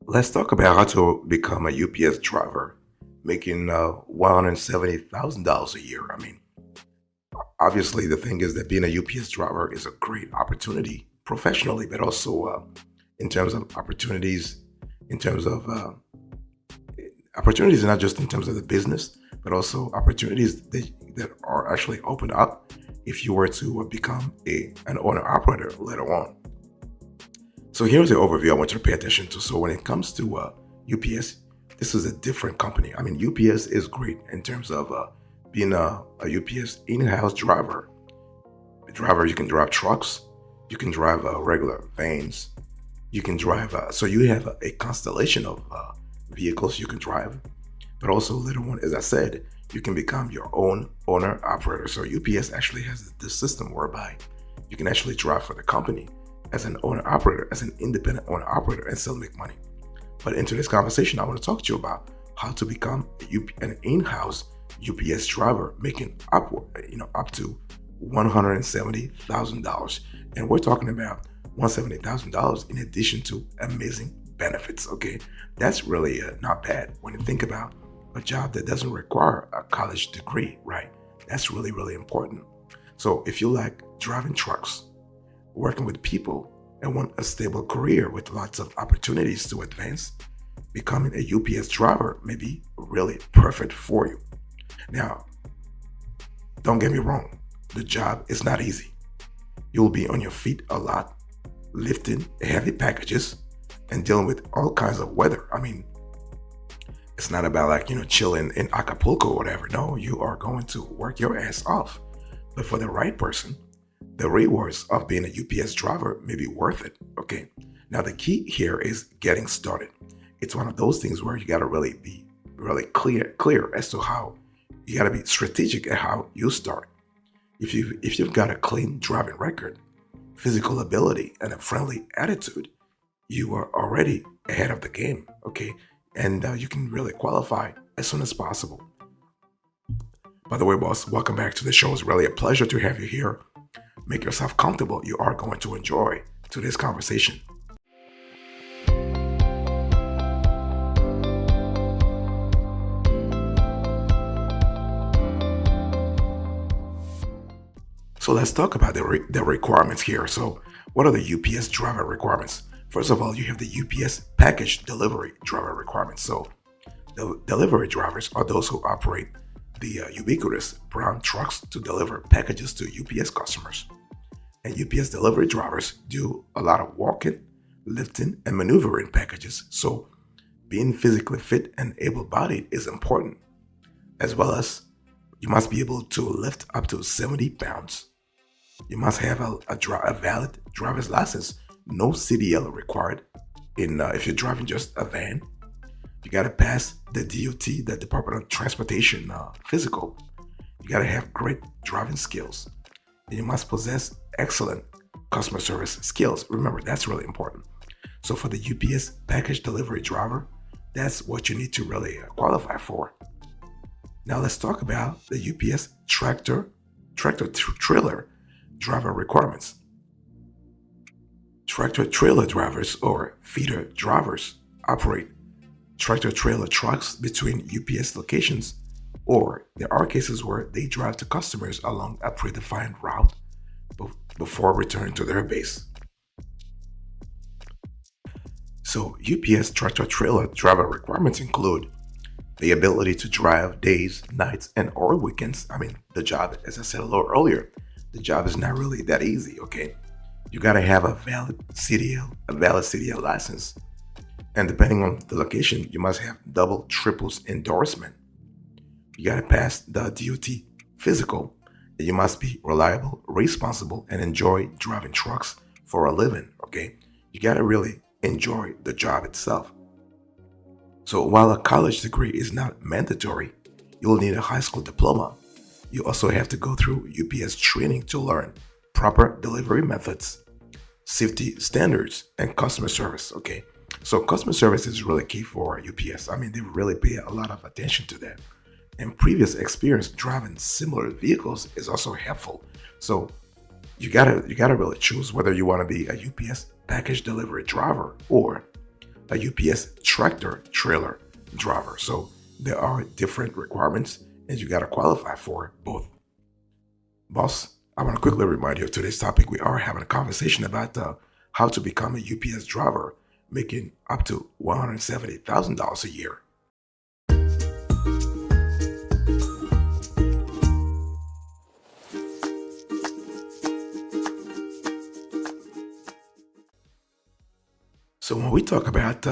Let's talk about how to become a UPS driver, making $170,000 a year. Obviously, the thing is that being a UPS driver is a great opportunity professionally, but also in terms of opportunities, in terms of opportunities, not just in terms of the business, but also opportunities that are actually opened up if you were to become an owner operator later on. So here's the overview I want you to pay attention to. So when it comes to UPS, this is a different company. UPS is great in terms of being a UPS in-house driver. A driver, you can drive trucks, you can drive regular vans, you can drive. So you have a constellation of vehicles you can drive. But also later on, as I said, you can become your own owner operator. So UPS actually has this system whereby you can actually drive for the company as an owner operator, as an independent owner operator, and still make money. But in today's conversation, I want to talk to you about how to become an in-house UPS driver, making up to $170,000, and we're talking about $170,000 in addition to amazing benefits. Okay, that's really not bad when you think about a job that doesn't require a college degree, right? That's really, really important. So if you like driving trucks, working with people, and want a stable career with lots of opportunities to advance, becoming a UPS driver may be really perfect for you. Now, don't get me wrong, the job is not easy. You'll be on your feet a lot, lifting heavy packages and dealing with all kinds of weather. It's not about chilling in Acapulco or whatever. No, you are going to work your ass off. But for the right person, the rewards of being a UPS driver may be worth it. Okay. Now the key here is getting started. It's one of those things where you got to really be really clear as to how you got to be strategic at how you start. If you've got a clean driving record, physical ability, and a friendly attitude, you are already ahead of the game. Okay, and you can really qualify as soon as possible. By the way, boss, welcome back to the show. It's really a pleasure to have you here. Make yourself comfortable. You are going to enjoy today's conversation. So let's talk about the requirements here. So what are the UPS driver requirements? First of all, you have the UPS package delivery driver requirements. So the delivery drivers are those who operate the ubiquitous brown trucks to deliver packages to UPS customers. And UPS delivery drivers do a lot of walking, lifting, and maneuvering packages. So being physically fit and able-bodied is important, as well as you must be able to lift up to 70 pounds. You must have a valid driver's license, no CDL required. If you're driving just a van, you got to pass the DOT, the Department of Transportation physical. You got to have great driving skills, and you must possess excellent customer service skills. Remember, that's really important. So for the UPS package delivery driver, that's what you need to really qualify for. Now let's talk about the UPS trailer driver requirements. Tractor trailer drivers or feeder drivers operate tractor trailer trucks between UPS locations, or there are cases where they drive to customers along a predefined route before returning to their base. So UPS tractor trailer driver requirements include the ability to drive days, nights, and or weekends. The job, as I said a little earlier, the job is not really that easy, okay? You gotta have a valid CDL license. And depending on the location, you must have double, triples endorsement. You gotta pass the DOT physical, and you must be reliable, responsible, and enjoy driving trucks for a living, okay? You gotta really enjoy the job itself. So while a college degree is not mandatory, you will need a high school diploma. You also have to go through UPS training to learn proper delivery methods, safety standards, and customer service. Okay, so customer service is really key for UPS. They really pay a lot of attention to that. And previous experience driving similar vehicles is also helpful. So you gotta really choose whether you want to be a UPS package delivery driver or a UPS tractor trailer driver. So there are different requirements and you got to qualify for both. Boss, I want to quickly remind you of today's topic. We are having a conversation about how to become a UPS driver, making up to $170,000 a year. So when we talk about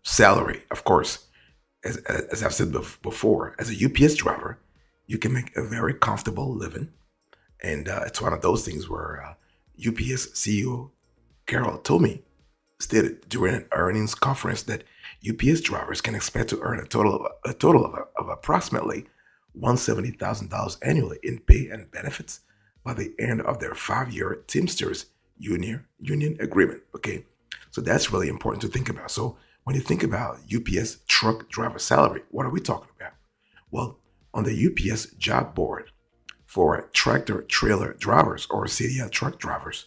salary, of course, as I've said before, as a UPS driver, you can make a very comfortable living. And it's one of those things where UPS CEO Carol told me, stated during an earnings conference that UPS drivers can expect to earn a total of approximately $170,000 annually in pay and benefits by the end of their 5-year Teamsters union agreement. Okay, so that's really important to think about. So when you think about UPS truck driver salary, what are we talking about? Well, on the UPS job board for tractor trailer drivers or CDL truck drivers,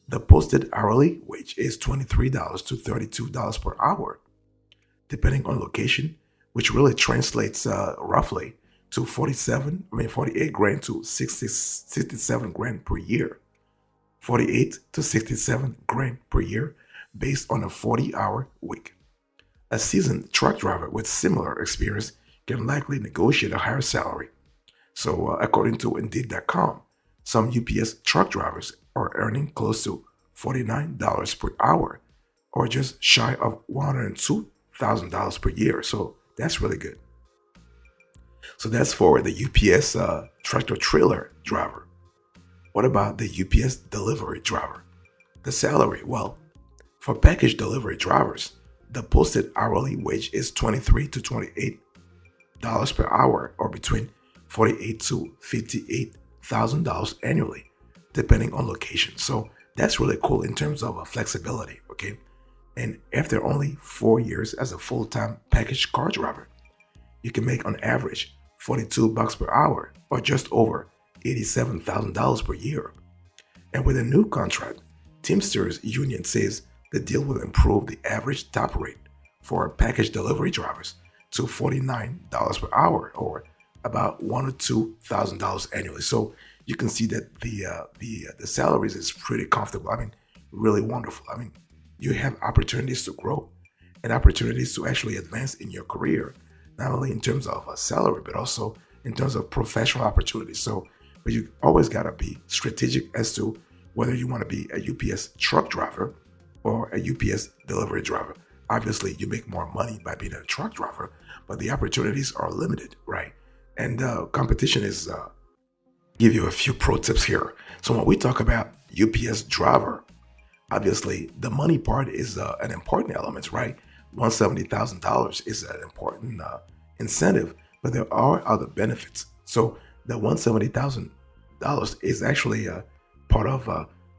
the posted hourly wage is $23 to $32 per hour, depending on location, which really translates roughly to 48 grand to 67 grand per year. 48 to 67 grand per year based on a 40-hour week. A seasoned truck driver with similar experience can likely negotiate a higher salary. So, according to Indeed.com, some UPS truck drivers are earning close to $49 per hour, or just shy of $102,000 per year. So that's really good. So that's for the UPS tractor trailer driver. What about the UPS delivery driver? The salary, well, for package delivery drivers, the posted hourly wage is $23 to $28 per hour, or between $48 to $58,000 annually, depending on location. So that's really cool in terms of flexibility, okay? And after only 4 years as a full-time package car driver, you can make on average $42 per hour, or just over $87,000 per year. And with a new contract, Teamsters Union says the deal will improve the average top rate for package delivery drivers to $49 per hour, or about $1,000 or $2,000 annually. So you can see that the salaries is pretty comfortable. I mean, really wonderful. I mean, you have opportunities to grow and opportunities to actually advance in your career, not only in terms of a salary, but also in terms of professional opportunities. So, but you always got to be strategic as to whether you want to be a UPS truck driver or a UPS delivery driver. Obviously, you make more money by being a truck driver, but the opportunities are limited, right? And competition is, give you a few pro tips here. So when we talk about UPS driver, obviously the money part is an important element, right? $170,000 is an important incentive, but there are other benefits. So the $170,000 is actually part of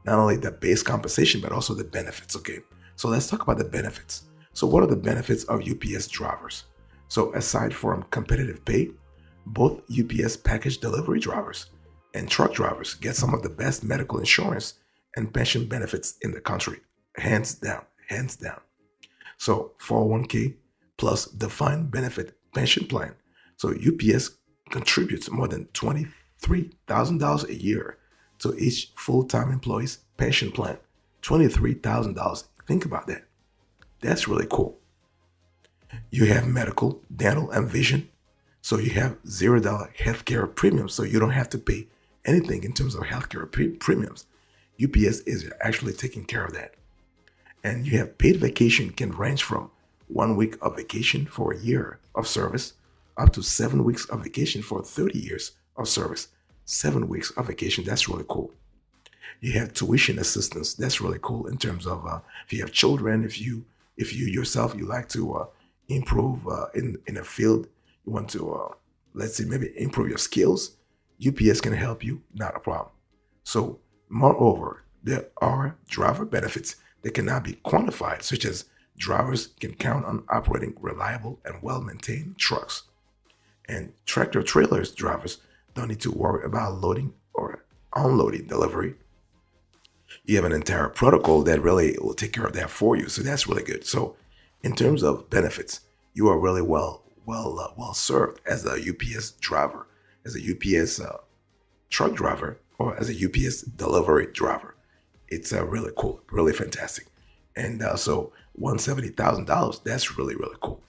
not only the base compensation, but also the benefits, okay? So let's talk about the benefits. So what are the benefits of UPS drivers? So aside from competitive pay, both UPS package delivery drivers and truck drivers get some of the best medical insurance and pension benefits in the country. Hands down, hands down. So 401k plus defined benefit pension plan. So UPS contributes more than $23,000 a year to each full-time employee's pension plan. $23,000. Think about that. That's really cool. You have medical, dental, and vision. So you have $0 healthcare premiums. So you don't have to pay anything in terms of healthcare premiums. UPS is actually taking care of that. And you have paid vacation can range from 1 week of vacation for a year of service up to 7 weeks of vacation for 30 years of service. 7 weeks of vacation. That's really cool. You have tuition assistance. That's really cool in terms of if you have children, if you yourself, you like to improve in a field, you want to, let's say, maybe improve your skills, UPS can help you, not a problem. So, moreover, there are driver benefits that cannot be quantified, such as drivers can count on operating reliable and well-maintained trucks. And tractor trailers drivers don't need to worry about loading or unloading delivery. You have an entire protocol that really will take care of that for you. So that's really good. So In terms of benefits, you are really well served as a UPS driver, as a UPS truck driver, or as a UPS delivery driver. It's really cool, really fantastic. And so $170,000, that's really cool.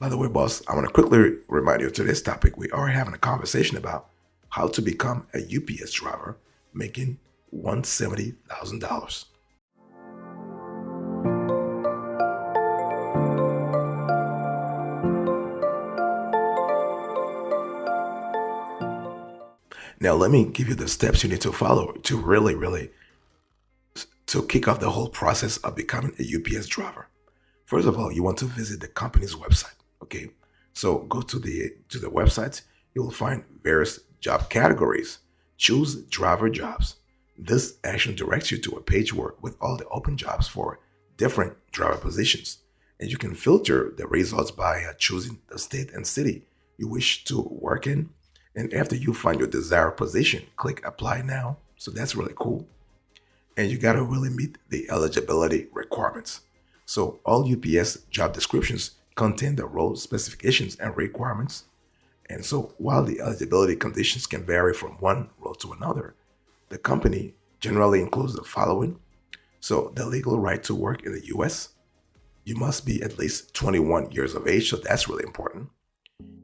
By the way, boss, I want to quickly remind you of today's topic. We are having a conversation about how to become a UPS driver making $170,000. Now, let me give you the steps you need to follow to really to kick off the whole process of becoming a UPS driver. First of all, you want to visit the company's website. Okay, so go to the website. You will find various job categories. Choose driver jobs. This actually directs you to a page with all the open jobs for different driver positions, and you can filter the results by choosing the state and city you wish to work in. And after you find your desired position, click apply now. So that's really cool. And you got to really meet the eligibility requirements. So all UPS job descriptions contain the role specifications and requirements. And so while the eligibility conditions can vary from one role to another, the company generally includes the following. So the legal right to work in the US, you must be at least 21 years of age. So that's really important.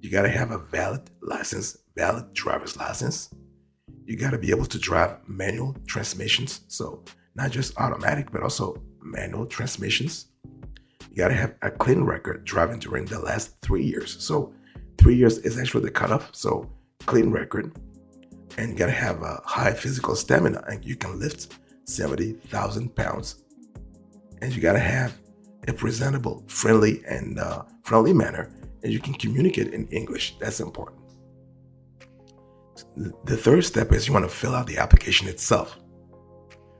You got to have a valid license, valid driver's license. You got to be able to drive manual transmissions. So not just automatic, but also manual transmissions. You got to have a clean record driving during the last 3 years. So 3 years is actually the cutoff. So clean record. And you got to have a high physical stamina, and you can lift 70,000 pounds. And you got to have a presentable, friendly manner, and you can communicate in English. That's important. The third step is you want to fill out the application itself.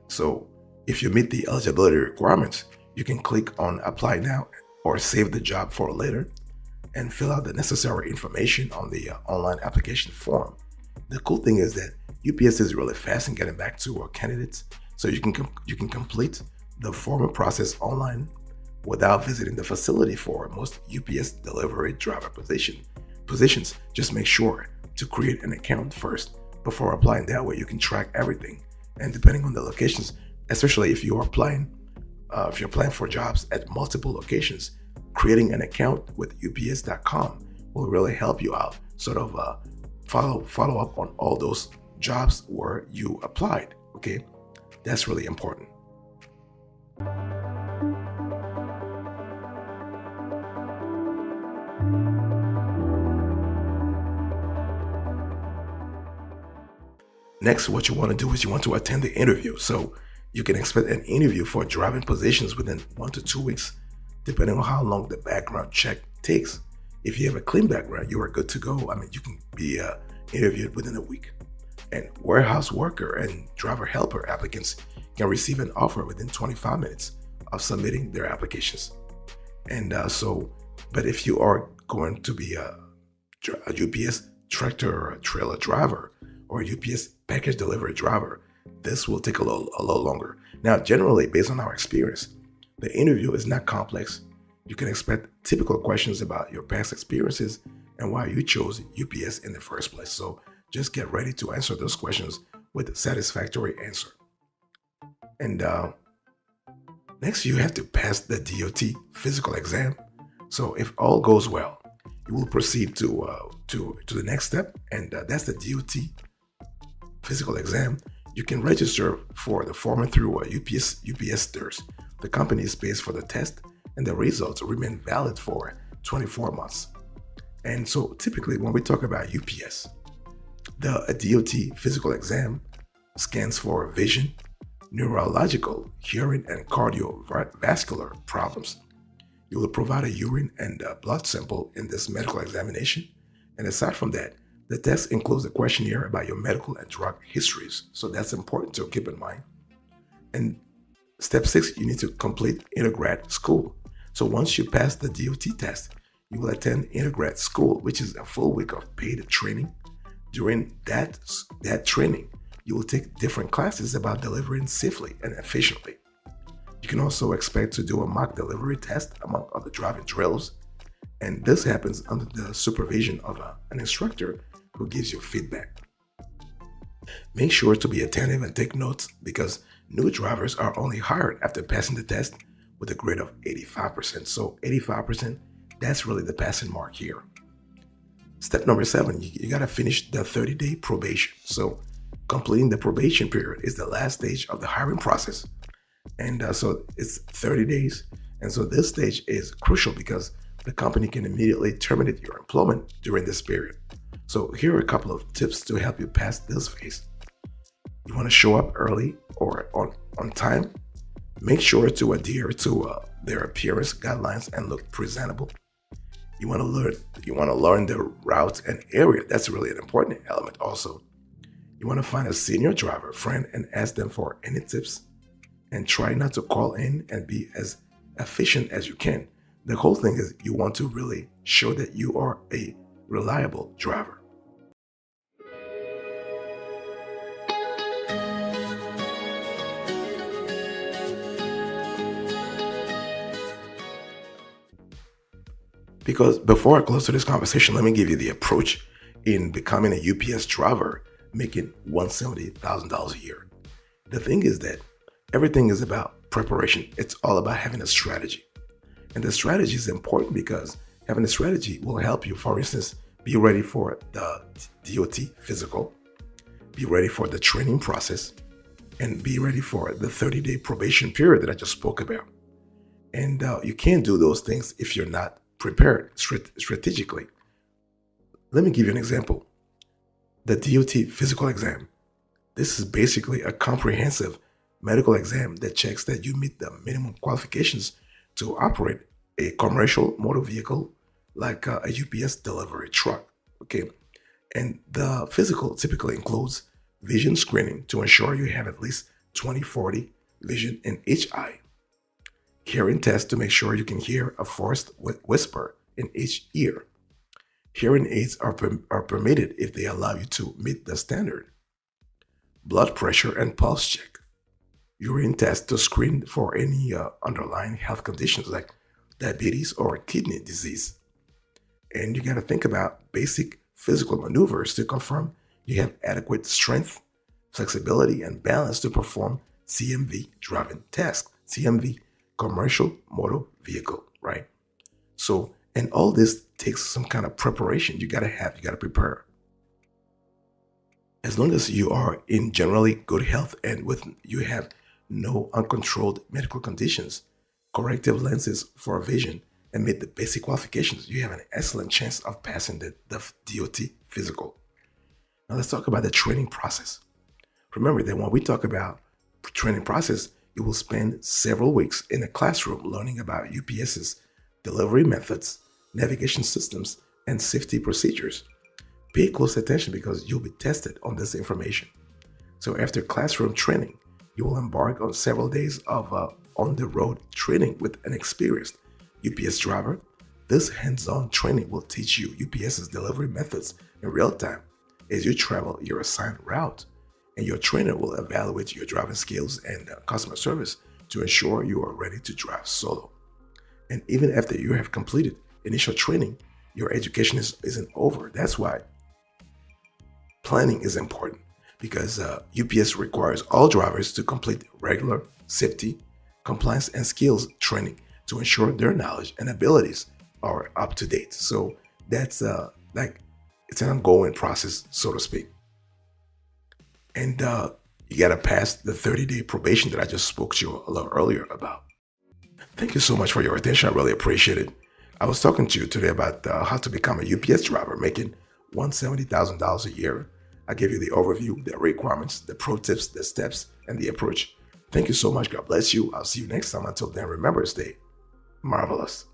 So if you meet the eligibility requirements, you can click on apply now or save the job for later and fill out the necessary information on the online application form. The cool thing is that UPS is really fast in getting back to candidates, so you can complete the formal process online without visiting the facility for most UPS delivery driver positions. Just make sure to create an account first before applying. That way you can track everything. And depending on the locations, especially if you're applying for jobs at multiple locations, creating an account with ups.com will really help you out. Sort of follow up on all those jobs where you applied. Okay, that's really important. Next, what you want to do is you want to attend the interview. So you can expect an interview for driving positions within 1 to 2 weeks, depending on how long the background check takes. If you have a clean background, you are good to go. I mean, you can be interviewed within a week. And warehouse worker and driver helper applicants can receive an offer within 25 minutes of submitting their applications. And but if you are going to be a UPS tractor or a trailer driver or a UPS package delivery driver, this will take a little longer. Now, generally, based on our experience, the interview is not complex. You can expect typical questions about your past experiences and why you chose UPS in the first place. So just get ready to answer those questions with a satisfactory answer. And next, you have to pass the DOT physical exam. So if all goes well, you will proceed to the next step, and that's the DOT physical exam. You can register for the form through UPS stores. The company pays for the test, and the results remain valid for 24 months. And so typically when we talk about UPS, the DOT physical exam scans for vision, neurological, hearing, and cardiovascular problems. You will provide a urine and blood sample in this medical examination. And aside from that, the test includes a questionnaire about your medical and drug histories. So that's important to keep in mind. And step 6, you need to complete undergrad school. So once you pass the DOT test, you will attend undergrad school, which is a full week of paid training. During that training, you will take different classes about delivering safely and efficiently. You can also expect to do a mock delivery test among other driving drills, and this happens under the supervision of an instructor who gives you feedback. Make sure to be attentive and take notes because new drivers are only hired after passing the test with a grade of 85%. So 85%, that's really the passing mark here. Step number 7, you got to finish the 30-day probation. So completing the probation period is the last stage of the hiring process. And so it's 30 days. And so this stage is crucial because the company can immediately terminate your employment during this period. So here are a couple of tips to help you pass this phase. You want to show up early or on time. Make sure to adhere to their appearance guidelines and look presentable. You want to learn the route and area. That's really an important element also. You want to find a senior driver friend and ask them for any tips, and try not to call in and be as efficient as you can. The whole thing is you want to really show that you are a reliable driver. Because before I close to this conversation, let me give you the approach in becoming a UPS driver making $170,000 a year. The thing is that everything is about preparation. It's all about having a strategy. And the strategy is important because having a strategy will help you, for instance, be ready for the DOT physical, be ready for the training process, and be ready for the 30-day probation period that I just spoke about. And you can't do those things if you're not prepared strategically. Let me give you an example. The DOT physical exam. This is basically a comprehensive medical exam that checks that you meet the minimum qualifications to operate a commercial motor vehicle like a UPS delivery truck. Okay. And the physical typically includes vision screening to ensure you have at least 20/40 vision in each eye. Hearing test to make sure you can hear a forced whisper in each ear. Hearing aids are permitted if they allow you to meet the standard. Blood pressure and pulse check. Urine test to screen for any underlying health conditions like diabetes or kidney disease. And you got to think about basic physical maneuvers to confirm you have adequate strength, flexibility, and balance to perform CMV driving tasks. CMV, commercial motor vehicle, right? So, and all this takes some kind of preparation. You got to prepare. As long as you are in generally good health and you have no uncontrolled medical conditions, corrective lenses for vision, and meet the basic qualifications, you have an excellent chance of passing the DOT physical. Now let's talk about the training process. Remember that when we talk about training process, you will spend several weeks in a classroom learning about UPS's delivery methods, navigation systems, and safety procedures. Pay close attention because you'll be tested on this information. So after classroom training, you will embark on several days of on-the-road training with an experienced UPS driver. This hands-on training will teach you UPS's delivery methods in real time as you travel your assigned route, and your trainer will evaluate your driving skills and customer service to ensure you are ready to drive solo. And even after you have completed initial training, your education isn't over. That's why planning is important, because UPS requires all drivers to complete regular safety, compliance, and skills training to ensure their knowledge and abilities are up to date. So that's it's an ongoing process, so to speak. And you got to pass the 30-day probation that I just spoke to you a little earlier about. Thank you so much for your attention. I really appreciate it. I was talking to you today about how to become a UPS driver making $170,000 a year. I gave you the overview, the requirements, the pro tips, the steps, and the approach. Thank you so much. God bless you. I'll see you next time. Until then, remember, stay marvelous.